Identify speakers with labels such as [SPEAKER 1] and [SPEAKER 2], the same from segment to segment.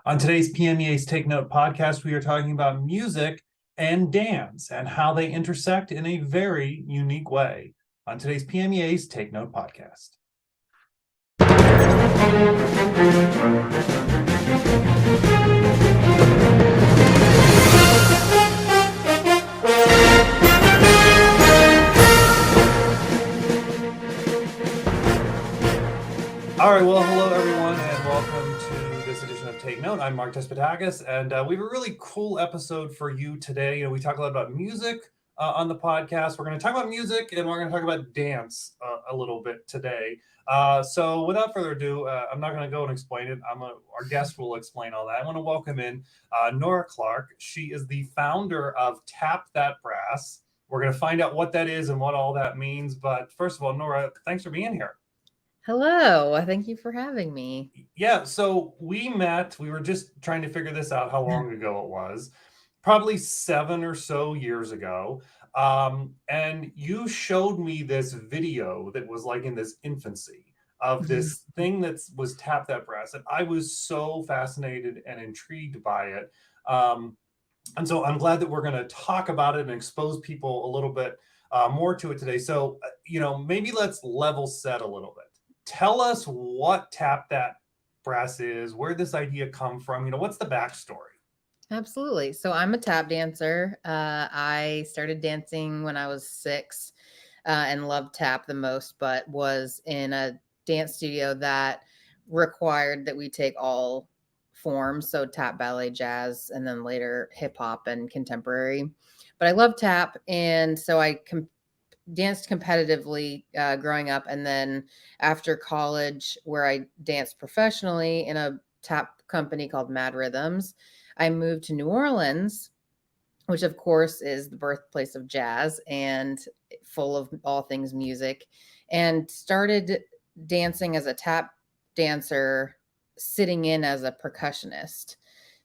[SPEAKER 1] On today's PMEA's Take Note podcast, we are talking about music and dance and how they intersect in a very unique way. On today's PMEA's Take Note podcast. All right, well, hello everyone, and welcome to this edition of Take Note. I'm Mark Despotakis, and we have a really cool episode for you today. We talk a lot about music on the podcast. We're going to talk about music, and we're going to talk about dance a little bit today. So without further ado, I'm not going to go and explain it. Our guest will explain all that. I want to welcome in Nora Clark. She is the founder of Tap That Brass. We're going to find out what that is and what all that means. But first of all, Nora, thanks for being here.
[SPEAKER 2] Hello, thank you for having me.
[SPEAKER 1] Yeah, so we met, we were just trying to figure this out, how long ago it was, probably 7 or so years ago. And you showed me this video that was like in this infancy of this thing that was Tap That Brass. And I was so fascinated and intrigued by it. And so I'm glad that we're going to talk about it and expose people a little bit more to it today. So, maybe let's level set a little bit. Tell us what Tap That Brass is, where this idea come from, what's the backstory?
[SPEAKER 2] Absolutely. So I'm a tap dancer. I started dancing when I was 6 and loved tap the most, but was in a dance studio that required that we take all forms. So tap, ballet, jazz, and then later hip hop and contemporary. But I love tap. And so I danced competitively growing up, and then after college where I danced professionally in a tap company called Mad Rhythms, I moved to New Orleans, which of course is the birthplace of jazz and full of all things music, and started dancing as a tap dancer, sitting in as a percussionist.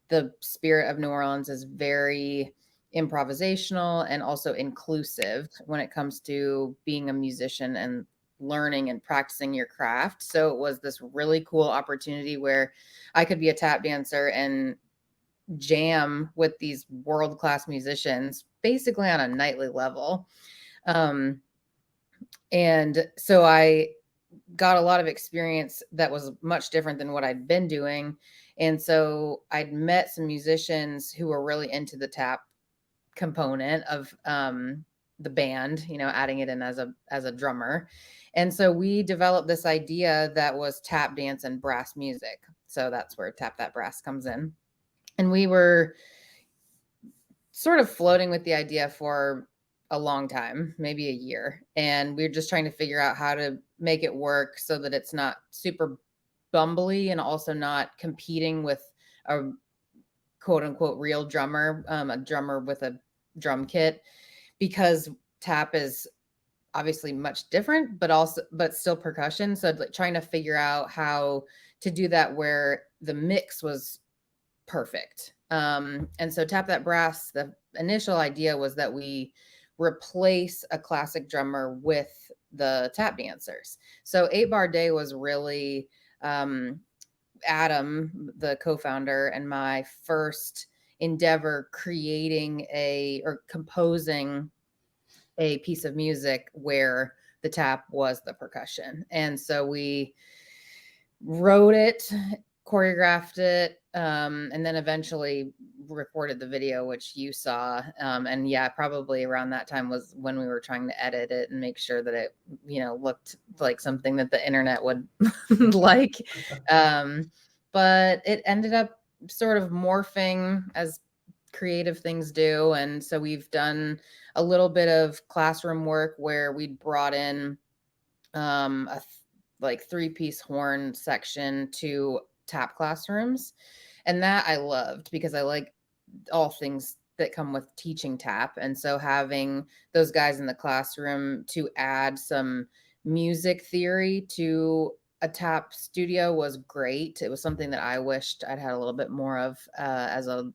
[SPEAKER 2] The spirit of New Orleans is very improvisational and also inclusive when it comes to being a musician and learning and practicing your craft. So it was this really cool opportunity where I could be a tap dancer and jam with these world-class musicians basically on a nightly level. And so I got a lot of experience that was much different than what I'd been doing. And so I'd met some musicians who were really into the tap component of the band, adding it in as a drummer. And so we developed this idea that was tap dance and brass music. So that's where Tap That Brass comes in. And we were sort of floating with the idea for a long time, maybe a year. And we were just trying to figure out how to make it work so that it's not super bumbly and also not competing with a quote unquote real drummer, a drummer with a drum kit, because tap is obviously much different, but still percussion. So like trying to figure out how to do that where the mix was perfect. And so Tap That Brass, the initial idea was that we replace a classic drummer with the tap dancers. So 8 Bar Day was really Adam, the co-founder, and my first endeavor creating or composing a piece of music where the tap was the percussion. And so we wrote it, choreographed it, and then eventually recorded the video, which you saw. And yeah, probably around that time was when we were trying to edit it and make sure that it, looked like something that the internet would like. But it ended up sort of morphing as creative things do. And so we've done a little bit of classroom work where we brought in a 3-piece horn section to tap classrooms. And that I loved because I like all things that come with teaching tap. And so having those guys in the classroom to add some music theory to a tap studio was great. It was something that I wished I'd had a little bit more of as a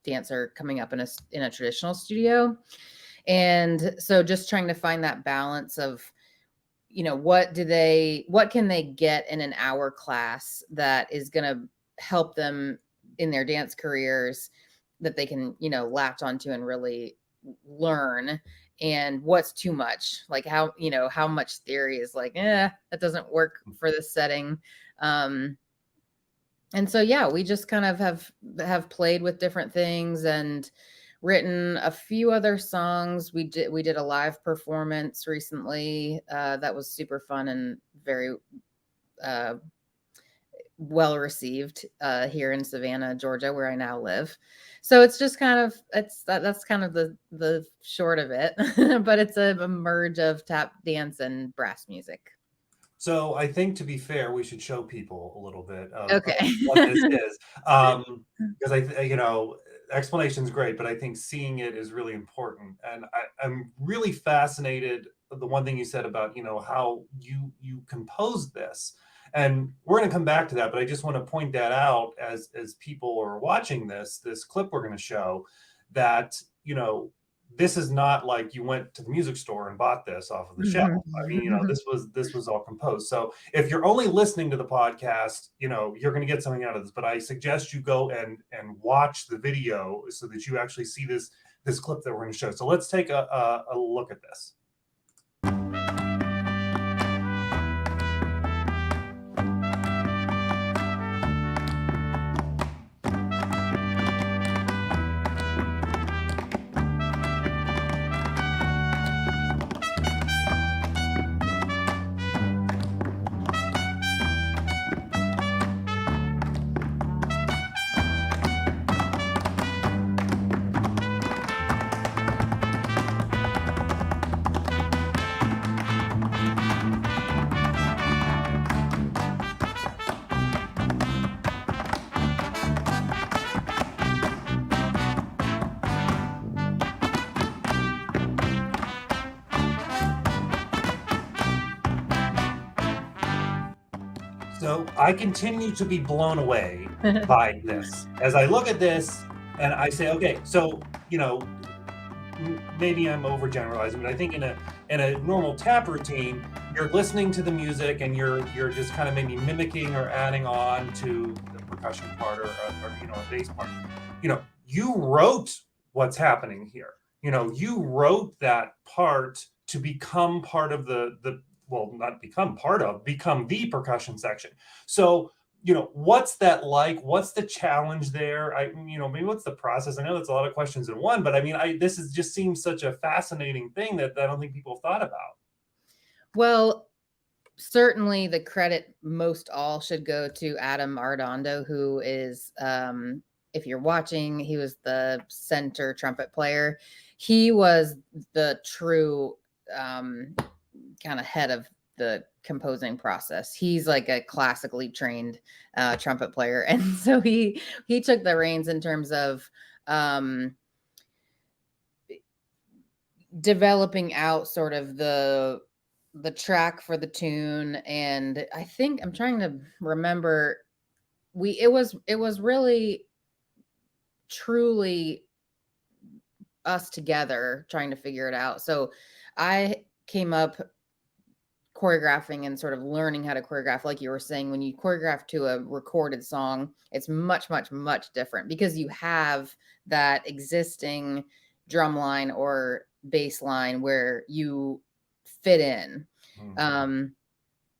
[SPEAKER 2] dancer coming up in a traditional studio. And so just trying to find that balance of, what can they get in an hour class that is going to help them in their dance careers that they can, latch onto and really learn, and what's too much, like how much theory is like, that doesn't work for this setting. um and so yeah, we just kind of have played with different things and written a few other songs. We did a live performance recently, that was super fun and very uh well received, here in Savannah, Georgia, where I now live. So it's just kind of that's kind of the short of it, but it's a merge of tap dance and brass music.
[SPEAKER 1] So I think, to be fair, we should show people a little bit of
[SPEAKER 2] Okay.
[SPEAKER 1] what this is. Because explanation's great, but I think seeing it is really important. And I'm really fascinated the one thing you said about, how you composed this. And we're going to come back to that, but I just want to point that out as people are watching this clip we're going to show, that, this is not like you went to the music store and bought this off of the shelf. I mean, this was all composed. So if you're only listening to the podcast, you're going to get something out of this. But I suggest you go and watch the video so that you actually see this clip that we're going to show. So let's take a look at this. So I continue to be blown away by this as I look at this and I say, okay, so maybe I'm overgeneralizing, but I think in a normal tap routine, you're listening to the music and you're just kind of maybe mimicking or adding on to the percussion part or a bass part. You wrote what's happening here. You wrote that part to become part of the well, not become part of, become the percussion section. So what's that like? What's the challenge there? Maybe what's the process? I know that's a lot of questions in one, but I mean, this is just seems such a fascinating thing that I don't think people have thought about.
[SPEAKER 2] Well, certainly the credit most all should go to Adam Ardondo, who is, if you're watching, he was the center trumpet player. He was the true, kind of head of the composing process. He's like a classically trained, trumpet player, and so he took the reins in terms of, um, developing out sort of the track for the tune. And I think I'm trying to remember, it was really truly us together trying to figure it out. So I came up choreographing and sort of learning how to choreograph. Like you were saying, when you choreograph to a recorded song, it's much, much, much different because you have that existing drum line or bass line where you fit in.
[SPEAKER 1] Mhm.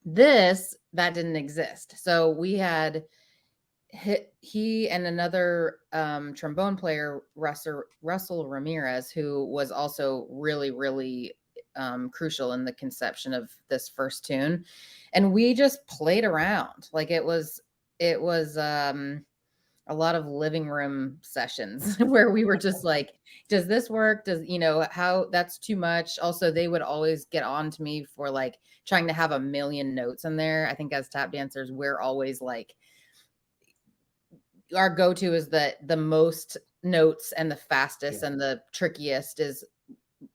[SPEAKER 2] This that didn't exist. So we had he and another, trombone player, Russell Ramirez, who was also really, really, crucial in the conception of this first tune. And we just played around. Like it was a lot of living room sessions where we were just like, does this work? Does, how that's too much. Also, they would always get on to me for like trying to have a million notes in there. I think as tap dancers, we're always like, our go-to is the most notes and the fastest
[SPEAKER 1] Yeah.
[SPEAKER 2] and the trickiest is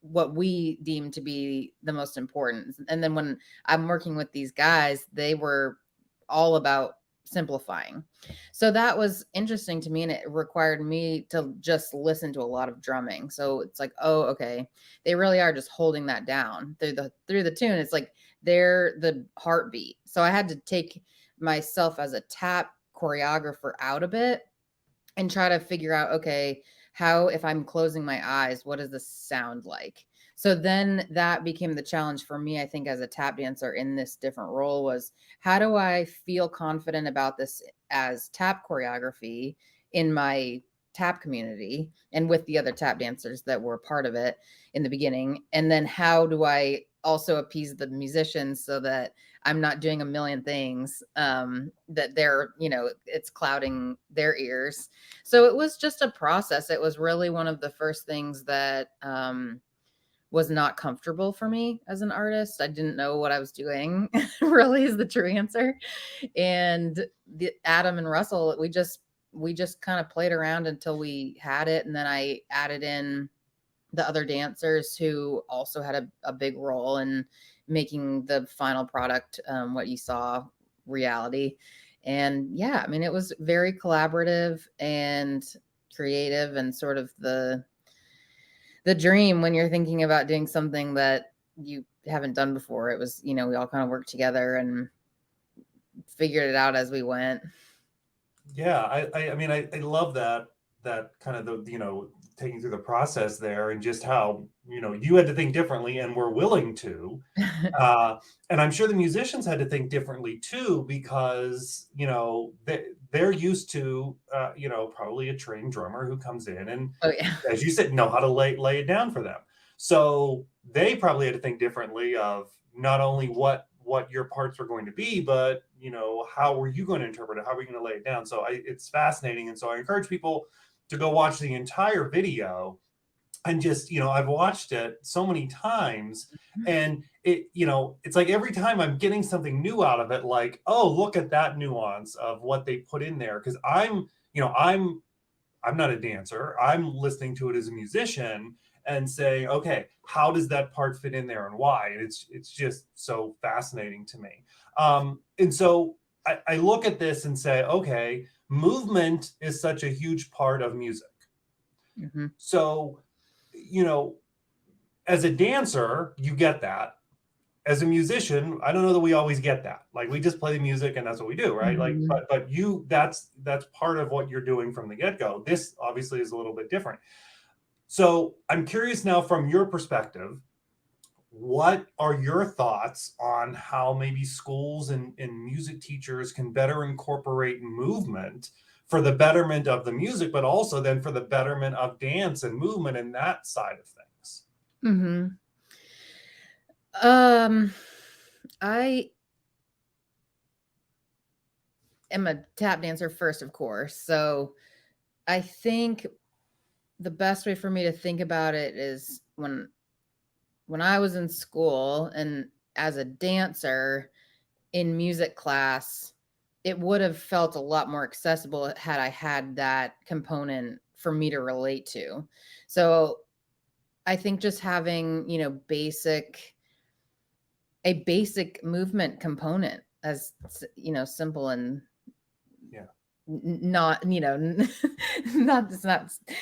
[SPEAKER 2] what we deem to be the most important. And then when I'm working with these guys, they were all about simplifying. So that was interesting to me, and it required me to just listen to a lot of drumming. So it's like, oh, okay, they really are just holding that down through the tune. It's like they're the heartbeat. So I had to take myself as a tap choreographer out a bit and try to figure out, okay, how, if I'm closing my eyes, what does this sound like? So then that became the challenge for me, I think, as a tap dancer in this different role was, how do I feel confident about this as tap choreography in my tap community and with the other tap dancers that were part of it in the beginning? And then how do I also appease the musicians so that I'm not doing a million things that they're, it's clouding their ears. So it was just a process. It was really one of the first things that was not comfortable for me as an artist. I didn't know what I was doing, really, is the true answer. And Adam and Russell, we just kind of played around until we had it, and then I added in the other dancers who also had a big role in making the final product, what you saw, reality. And yeah, I mean, it was very collaborative and creative, and sort of the dream when you're thinking about doing something that you haven't done before. It was, we all kind of worked together and figured it out as we went.
[SPEAKER 1] Yeah, I mean, I love that kind of taking through the process there, and just how you had to think differently and were willing to. And I'm sure the musicians had to think differently too, because they're used to probably a trained drummer who comes in and,
[SPEAKER 2] Oh yeah.
[SPEAKER 1] as you said, know how to lay it down for them. So they probably had to think differently of not only what your parts were going to be, but how were you going to interpret it? How are we going to lay it down? So it's fascinating, and so I encourage people to go watch the entire video. And just I've watched it so many times, and it's like every time I'm getting something new out of it, like, oh, look at that nuance of what they put in there, because I'm not a dancer. I'm listening to it as a musician and saying, okay, how does that part fit in there and why? And it's just so fascinating to me. And so I look at this and say, okay, movement is such a huge part of music.
[SPEAKER 2] Mm-hmm.
[SPEAKER 1] So, you know, as a dancer, you get that. As a musician, I don't know that we always get that. Like, we just play the music and that's what we do, right? Like,
[SPEAKER 2] Mm-hmm.
[SPEAKER 1] but that's part of what you're doing from the get-go. This obviously is a little bit different. So I'm curious now, from your perspective, what are your thoughts on how maybe schools and music teachers can better incorporate movement for the betterment of the music, but also then for the betterment of dance and movement and that side of things?
[SPEAKER 2] Mm-hmm. Um, I am a tap dancer first, of course. So I think the best way for me to think about it is when I was in school and as a dancer in music class, it would have felt a lot more accessible had I had that component for me to relate to. So I think just having, a basic movement component, as simple and
[SPEAKER 1] Yeah.
[SPEAKER 2] not, not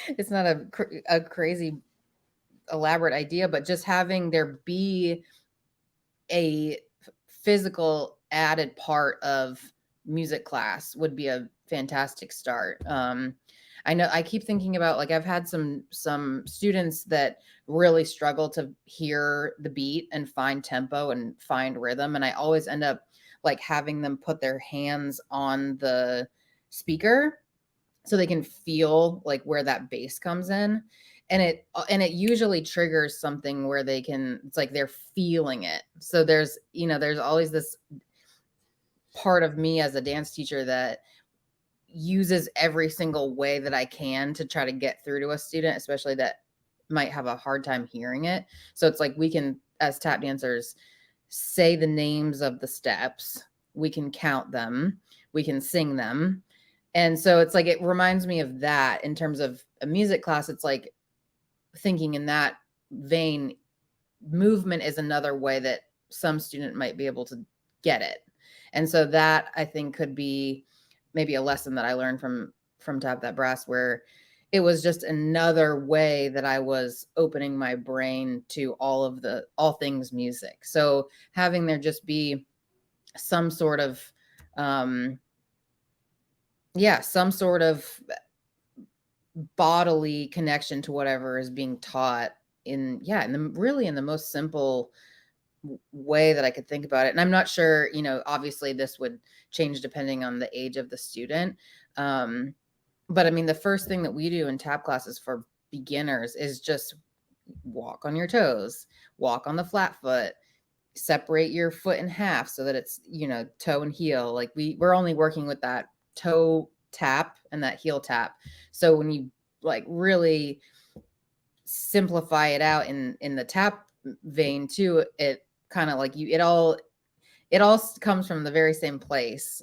[SPEAKER 2] it's not a crazy elaborate idea, but just having there be a physical added part of music class would be a fantastic start. I know I keep thinking about, like, I've had some students that really struggle to hear the beat and find tempo and find rhythm, and I always end up like having them put their hands on the speaker so they can feel like where that bass comes in, and it usually triggers something where it's like they're feeling it. So there's always this part of me as a dance teacher that uses every single way that I can to try to get through to a student, especially that might have a hard time hearing it. So it's like we can, as tap dancers, say the names of the steps, we can count them, we can sing them. And so it's like it reminds me of that in terms of a music class. It's like thinking in that vein, movement is another way that some student might be able to get it. And so that, I think, could be maybe a lesson that I learned from Tap That Brass, where it was just another way that I was opening my brain to all things music. So having there just be some sort of um some sort of bodily connection to whatever is being taught in the really in the most simple way that I could think about it. And I'm not sure, obviously this would change depending on the age of the student. Um, but I mean, the first thing that we do in tap classes for beginners is just walk on your toes, walk on the flat foot, separate your foot in half so that it's, toe and heel. Like we're only working with that toe tap and that heel tap. So when you like really simplify it out in the tap vein too, it kind of like it all comes from the very same place.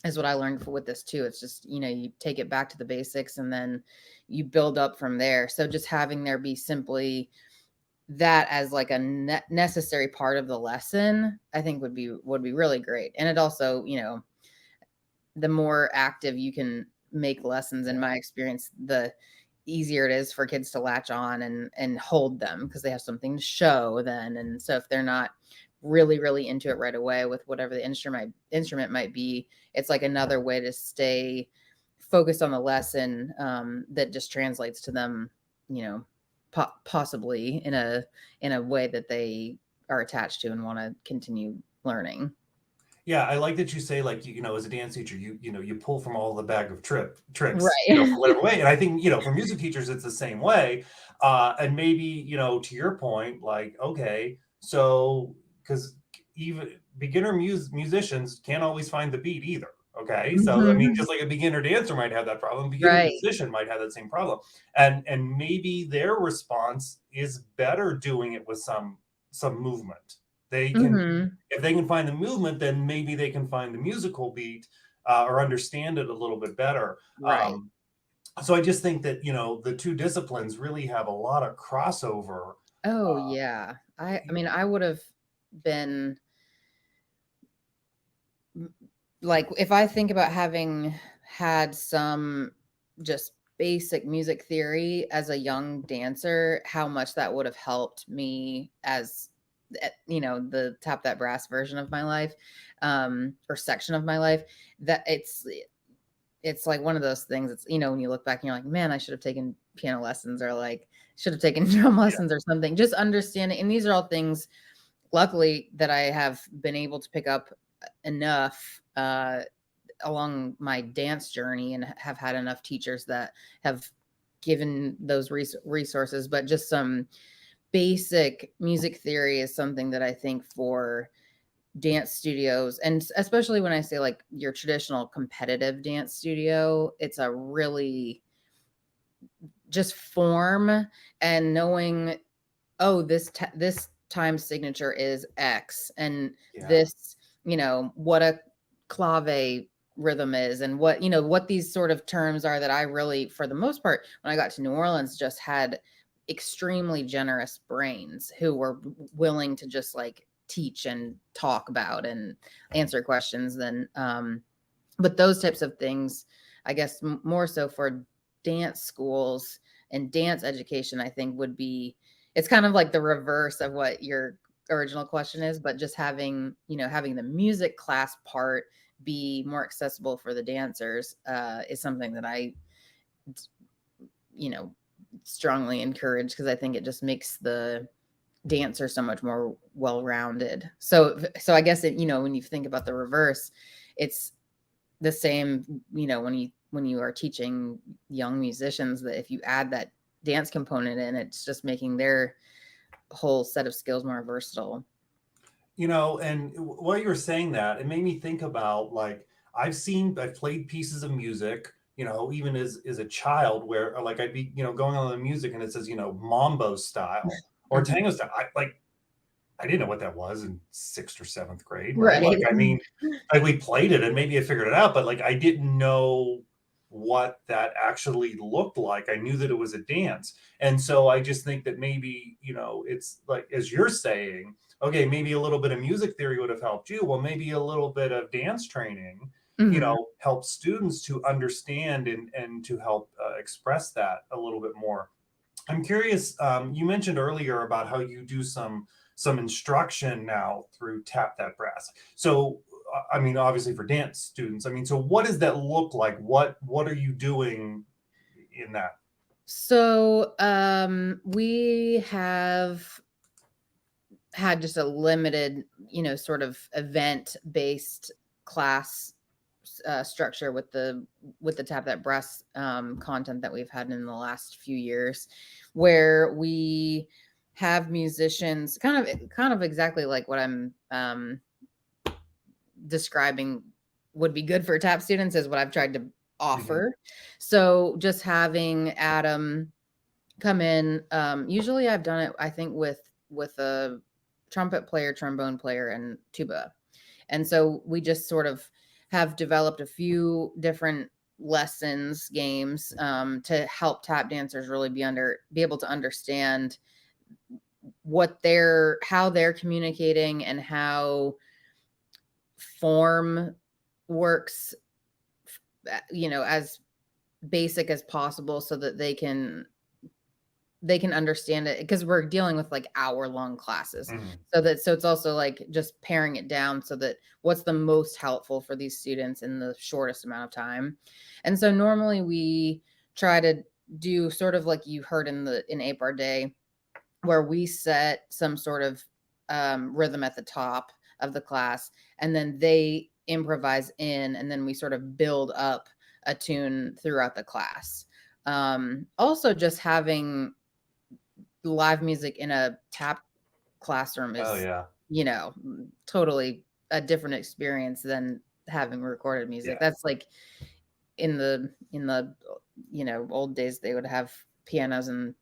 [SPEAKER 2] Is what I learned with this too. It's just, you take it back to the basics and then you build up from there. So just having there be simply that as like a necessary part of the lesson, I think would be really great. And it also, the more active you can make lessons, in my experience, the easier it is for kids to latch on and hold them because they have something to show then. And so if they're not really into it right away with whatever the instrument might be, it's like another way to stay focused on the lesson, that just translates to them, possibly in a way that they are attached to and want to continue learning.
[SPEAKER 1] Yeah, I like that you say, like, as a dance teacher, you pull from all the bag of tricks,
[SPEAKER 2] Right.
[SPEAKER 1] for whatever way. And I think, for music teachers, it's the same way. And maybe, to your point, like, okay, so because even beginner musicians can't always find the beat either. Okay, so I mean,
[SPEAKER 2] Mhm.
[SPEAKER 1] just like a beginner dancer might have that problem, a beginner
[SPEAKER 2] Right.
[SPEAKER 1] musician might have that same problem, and maybe their response is better doing it with some movement. They can
[SPEAKER 2] Mhm.
[SPEAKER 1] If they can find the movement, then maybe they can find the musical beat, or understand it a little bit better.
[SPEAKER 2] Right.
[SPEAKER 1] So I just think that the two disciplines really have a lot of crossover.
[SPEAKER 2] Oh,
[SPEAKER 1] Uh,
[SPEAKER 2] yeah. I mean, I would have been like, if I think about having had some just basic music theory as a young dancer, how much that would have helped me as the tap that brass version of my life, or section of my life, that it's like one of those things. It's, when you look back and you're like, man, I should have taken piano lessons, or like should have taken drum
[SPEAKER 1] yeah,
[SPEAKER 2] lessons or something. Just understanding. And these are all things, luckily, that I have been able to pick up enough, along my dance journey, and have had enough teachers that have given those resources. But just some basic music theory is something that I think for dance studios, and especially when I say like your traditional competitive dance studio, it's a really just form, and knowing, oh, this time signature is X, and
[SPEAKER 1] yeah,
[SPEAKER 2] this, what a clave rhythm is, and what these sort of terms are, that I really, for the most part, when I got to New Orleans, just had extremely generous brains who were willing to just like teach and talk about and answer questions. Then, but those types of things, I guess, more so for dance schools and dance education, I think would be, it's kind of like the reverse of what your original question is, but just having the music class part be more accessible for the dancers, is something that I, you know, strongly encourage, because I think it just makes the dancer so much more well-rounded. So I guess when you think about the reverse, it's the same, when you are teaching young musicians, that if you add that dance component in, it's just making their whole set of skills more versatile.
[SPEAKER 1] and while you were saying that, it made me think about, like, I've played pieces of music, even as a child, where, like, I'd be, going on the music and it says, mambo style or
[SPEAKER 2] Mhm.
[SPEAKER 1] tango style. I didn't know what that was in sixth or seventh grade, right?
[SPEAKER 2] Right.
[SPEAKER 1] Like, I mean, like, we played it and maybe I figured it out, but like I didn't know what that actually looked like. I knew that it was a dance. And so I just think that maybe, it's like, as you're saying, okay, maybe a little bit of music theory would have helped you. Well, maybe a little bit of dance training,
[SPEAKER 2] Mhm.
[SPEAKER 1] help students to understand and to help express that a little bit more. I'm curious. You mentioned earlier about how you do some instruction now through Tap That Brass. So, I mean, obviously for dance students. I mean, so what does that look like? What are you doing? in that?
[SPEAKER 2] So we have had just a limited, sort of event based class structure with the Tap That Brass content that we've had in the last few years, where we have musicians kind of exactly like what I'm describing would be good for tap students is what I've tried to offer. So just having Adam come in, usually I've done it, I think, with a trumpet player, trombone player, and tuba. And so we just sort of have developed a few different lessons, games, to help tap dancers really be able to understand how they're communicating and how form works, as basic as possible, so that they can understand it, because we're dealing with like hour-long classes.
[SPEAKER 1] Mhm.
[SPEAKER 2] So it's also like just paring it down so that what's the most helpful for these students in the shortest amount of time. And so normally we try to do sort of like you heard in Ape Our Day, where we set some sort of rhythm at the top of the class, and then they improvise in, and then we sort of build up a tune throughout the class. Also, just having live music in a tap classroom
[SPEAKER 1] Oh
[SPEAKER 2] is,
[SPEAKER 1] yeah.
[SPEAKER 2] totally a different experience than having recorded music.
[SPEAKER 1] Yeah.
[SPEAKER 2] That's like in the old days, they would have pianos and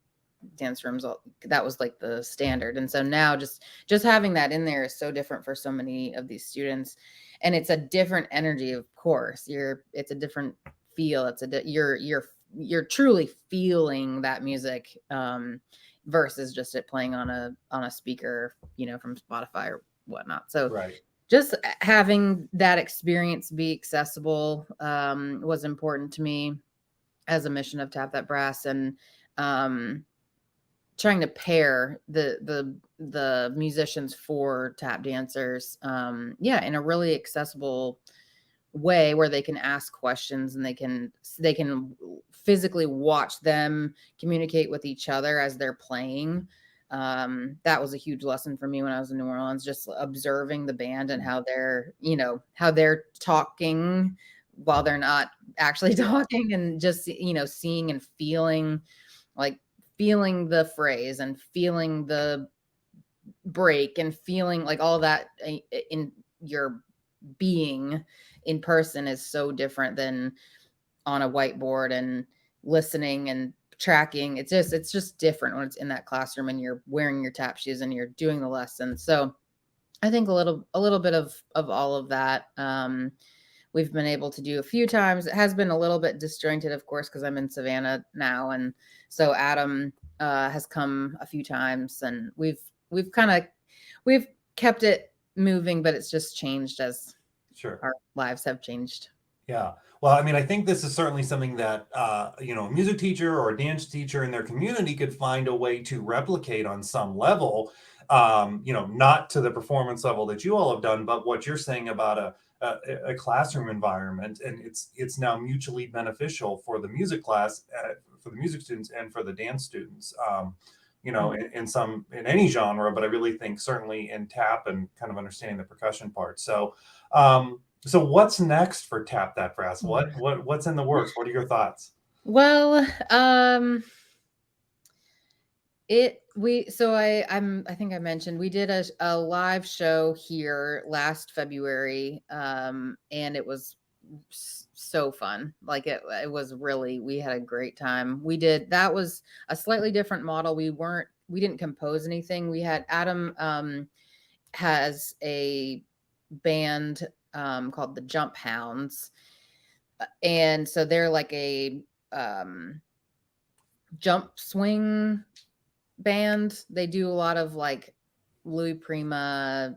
[SPEAKER 2] dance rooms. That was like the standard. And so now just having that in there is so different for so many of these students. And it's a different energy, of course. It's a different feel. You're truly feeling that music, versus just it playing on a speaker, from Spotify or whatnot. So
[SPEAKER 1] Right.
[SPEAKER 2] just having that experience be accessible, was important to me as a mission of Tap That Brass. And um, trying to pair the musicians for tap dancers, in a really accessible way, where they can ask questions, and they can physically watch them communicate with each other as they're playing. That was a huge lesson for me when I was in New Orleans, just observing the band and how they're talking while they're not actually
[SPEAKER 1] Yeah.
[SPEAKER 2] talking, and just seeing and feeling, like feeling the phrase and feeling the break and feeling like all that in your being in person is so different than on a whiteboard and listening and tracking. It's just different when it's in that classroom and you're wearing your tap shoes and you're doing the lesson. So I think a little bit of all of that. We've been able to do a few times. It has been a little bit disjointed, of course, because I'm in Savannah now, and so Adam has come a few times, and we've kept it moving, but it's just changed as
[SPEAKER 1] Sure.
[SPEAKER 2] our lives have changed.
[SPEAKER 1] Yeah. Well, I mean, I think this is certainly something that a music teacher or a dance teacher in their community could find a way to replicate on some level. Not to the performance level that you all have done, but what you're saying about a classroom environment, and it's now mutually beneficial for the music class, for the music students, and for the dance students.
[SPEAKER 2] Mhm.
[SPEAKER 1] In any genre, but I really think certainly in tap and kind of understanding the percussion part. So what's next for Tap That Brass? What's in the works? What are your thoughts?
[SPEAKER 2] Well, I think I mentioned we did a live show here last February, and it was so fun. Like it was really, we had a great time. That was a slightly different model. We didn't compose anything. We had Adam, has a band called the Jump Hounds, and so they're like a jump swing band. They do a lot of like Louis Prima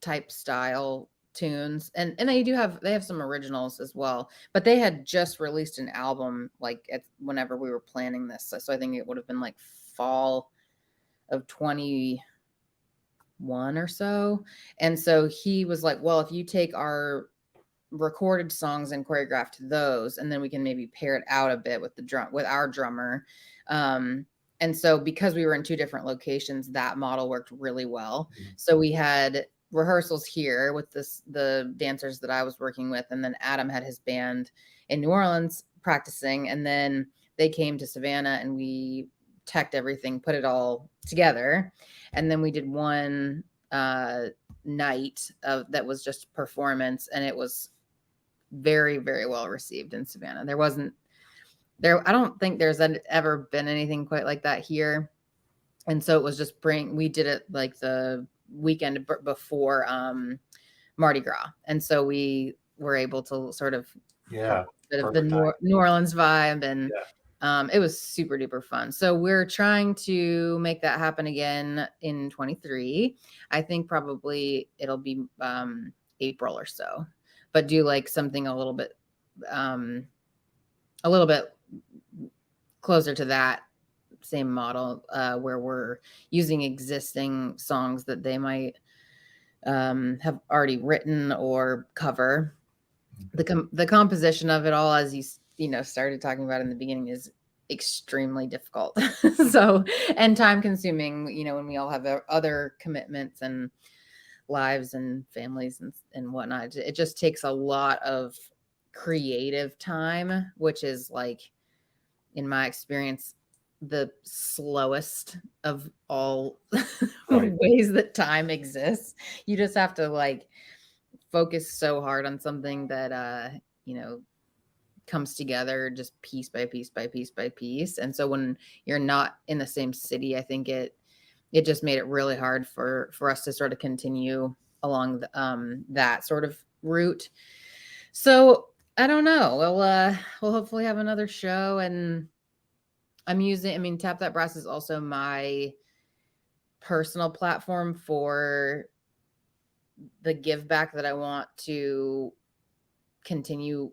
[SPEAKER 2] type style tunes, and they have some originals as well. But they had just released an album like whenever we were planning this, so I think it would have been like fall of 21 or so. And so he was like, well, if you take recorded songs and choreographed those, and then we can maybe pair it out a bit with our drummer. And so because we were in 2 different locations, that model worked really well.
[SPEAKER 1] Mhm.
[SPEAKER 2] So we had rehearsals here with the dancers that I was working with, and then Adam had his band in New Orleans practicing, and then they came to Savannah and we teched everything, put it all together, and then we did one night that was just performance, and it was very, very well received in Savannah. I don't think there's ever been anything quite like that here. And so it was just we did it like the weekend before Mardi Gras. And so we were able to sort of have a bit of the New Orleans vibe, and it was super duper fun. So we're trying to make that happen again in 23. I think probably it'll be April or so, but do like something a little bit closer to that same model, where we're using existing songs that they might have already written or cover. The composition of it all, as you started talking about in the beginning, is extremely difficult. So, and time consuming, when we all have other commitments and lives and families and whatnot. It just takes a lot of creative time, which is, like, in my experience, the slowest of all ways that time exists. You just have to, like, focus so hard on something that comes together just piece by piece by piece by piece. And so when you're not in the same city, I think it just made it really hard for us to sort of continue along that sort of route. So I don't know. We'll hopefully have another show, and Tap That Brass is also my personal platform for the give back that I want to continue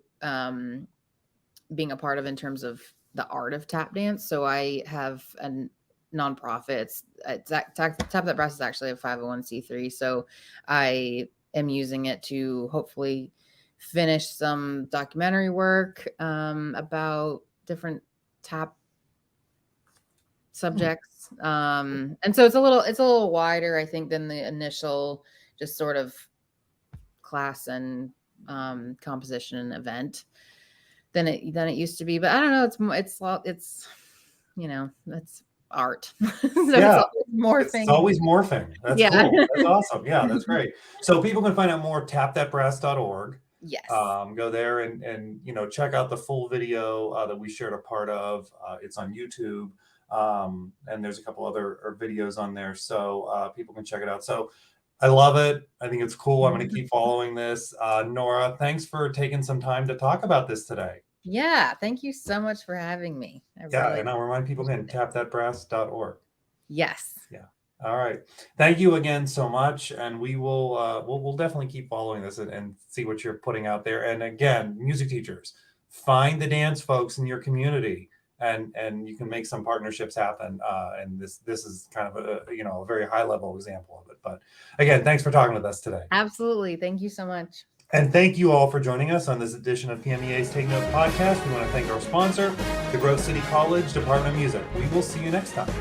[SPEAKER 2] being a part of in terms of the art of tap dance. So I have a nonprofit. Tap That Brass is actually a 501c3. So I am using it to hopefully finish some documentary work about different tap subjects. And so it's a little wider, I think, than the initial just sort of class and composition and event than it used to be. But I don't know. It's that's art. So
[SPEAKER 1] yeah,
[SPEAKER 2] it's morphing.
[SPEAKER 1] It's always morphing. That's cool. That's awesome. Yeah, that's great. So people can find out more at tapthatbrass.org.
[SPEAKER 2] Yes.
[SPEAKER 1] Go there and check out the full video that we shared a part of. It's on YouTube. And there's a couple other videos on there, so people can check it out. So I love it. I think it's cool. I'm going to keep following this. Nora, thanks for taking some time to talk about this today.
[SPEAKER 2] Yeah, thank you so much for having me.
[SPEAKER 1] And I'll remind people again, tapthatbrass.org.
[SPEAKER 2] Yes.
[SPEAKER 1] Yeah. All right. Thank you again so much, and we will we'll definitely keep following this and see what you're putting out there. And again, music teachers, find the dance folks in your community, and you can make some partnerships happen. And this is kind of a very high level example of it. But again, thanks for talking with us today.
[SPEAKER 2] Absolutely. Thank you so much.
[SPEAKER 1] And thank you all for joining us on this edition of PMEA's Take Note podcast. We want to thank our sponsor, the Grove City College Department of Music. We will see you next time.